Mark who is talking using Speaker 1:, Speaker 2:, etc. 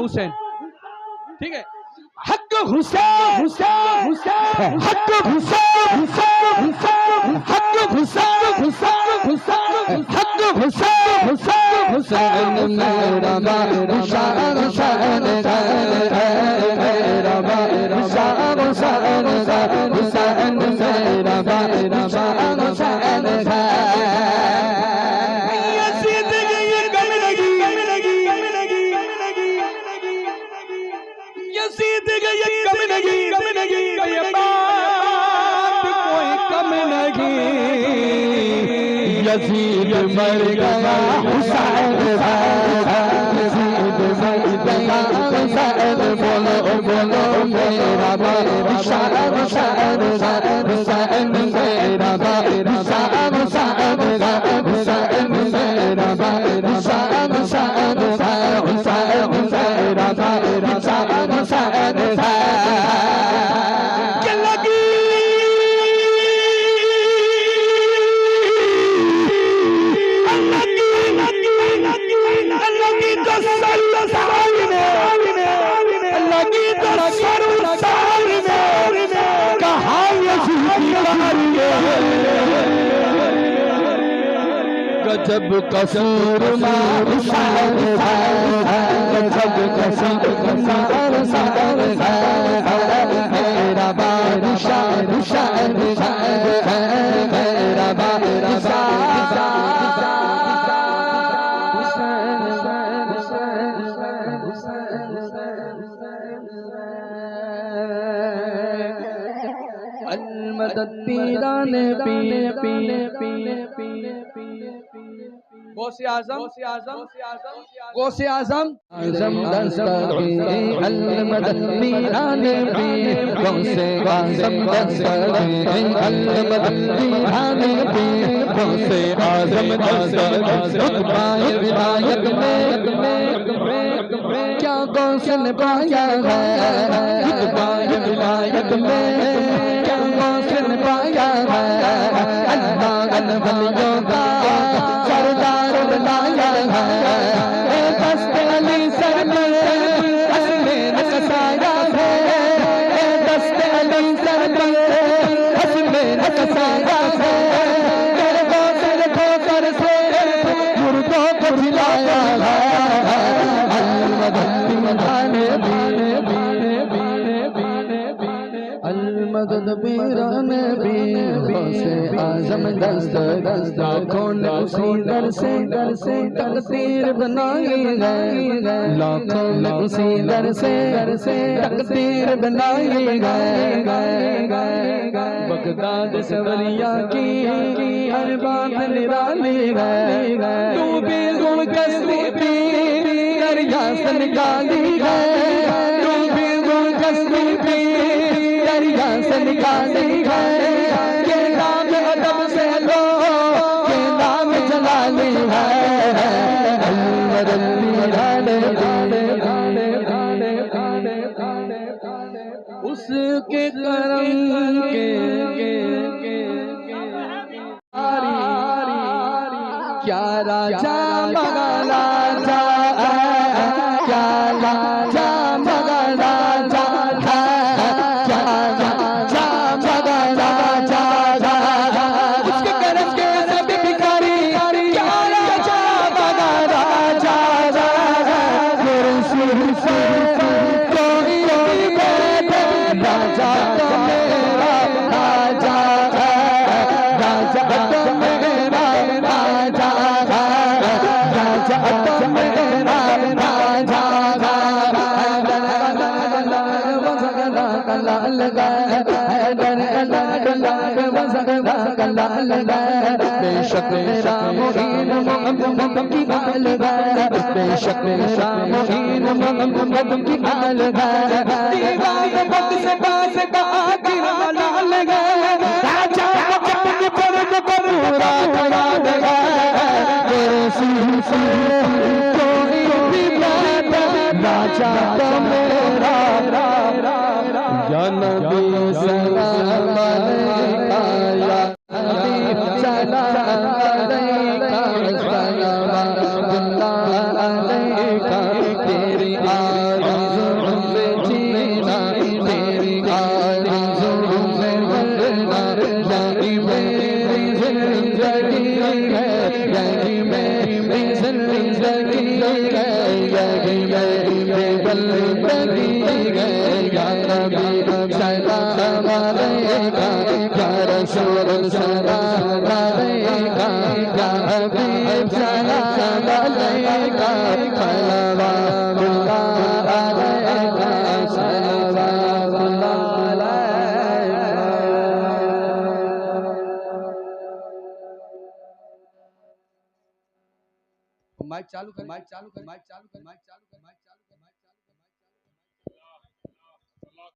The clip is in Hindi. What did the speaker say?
Speaker 1: हुसैन, ठीक है। हक हुसैन, हक हुसैन, हक हुसैन, हक हुसैन मेरा शान शान मेरा शान शान हुसैन मेरा शान शान यज़ीद मर गया हुसैन यज़ीद मर गया हुसैन बोलो बोलो मेरा शान शान हुसैन मेरा शान शान हुसैन मेरा शान शान हुसैन मेरा शान शान गजब कसूर मार शान गजब कसूर मार शान मेरा बादशाह शान मेरा बादशाह अलमदद पीराने पीर गौसे आज़म गौसे आज़म दस्तगी अलमदद पीराने पीर गौसे आज़म दस्तगी अलमदद पीराने पीर गौसे आज़म दस्तगी रुतबाए विलायत में क्या गौसे ने पाया है रुतबाए विलायत में क्या गौसे ने पाया है अल्लाह वलियों का सरदार बनाया है दस्ते अली सर में हंसने नकसाया है दस्ते अली सर में हंसने नकसाया है मेरे गौसे ठोकर से मुर्दों को जिलाया है अलमदद पीराने पीर गौसे आज़म दस्त खोल उसी दर से तकदीर बनाई गई लाखों में उसी दर से तकदीर बनाई गई बगदाद सवरिया की हर बात निराली गई तू भी गुण कसती पीर दरिया से निकाली गई तू भी गुण कसती पीर दरिया से निकाली गई ये नाम अदब से लो ये नाम जलाली है उसके करम के क्या राजा मगा राजा क्या राजा मगा राजा क्या राजा मगा राजा उसके करम के सब भिखारी क्या राजा मगा राजा कोई बैठे राजा तो मेरा राजा है, राजा तो मेरा राजा है, राजा तो मेरा राजा बेशक मेरा मुहीन मोहम्मद की आल है, बेशक मेरा मुहीन मोहम्मद की आल है, दीवार पग से पास का गिरा लाल है, राजा अपने पर पूरा ख्याल है, तेरे सिर से कोई भी बात राजा तो मेरा या नबी सलाम अलैका, या नबी सलाम अलैका, सलावतुल्लाह अलैका, तेरी आरज़ू से जीना, तेरी आरज़ू से मरना, यही मेरी ज़िंदगी है, यही मेरी ज़िंदगी है, यही मेरी बंदगी है, या नबी सलाम अलैका, या रसूल सलाम अलैका, या हबीब सलाम अलैका, सलावतुल्लाह अलैका, सलावतुल्लाह अलैका। माइक चालू कर, माइक चालू कर, माइक चालू कर, माइक चालू कर, माइक चालू कर।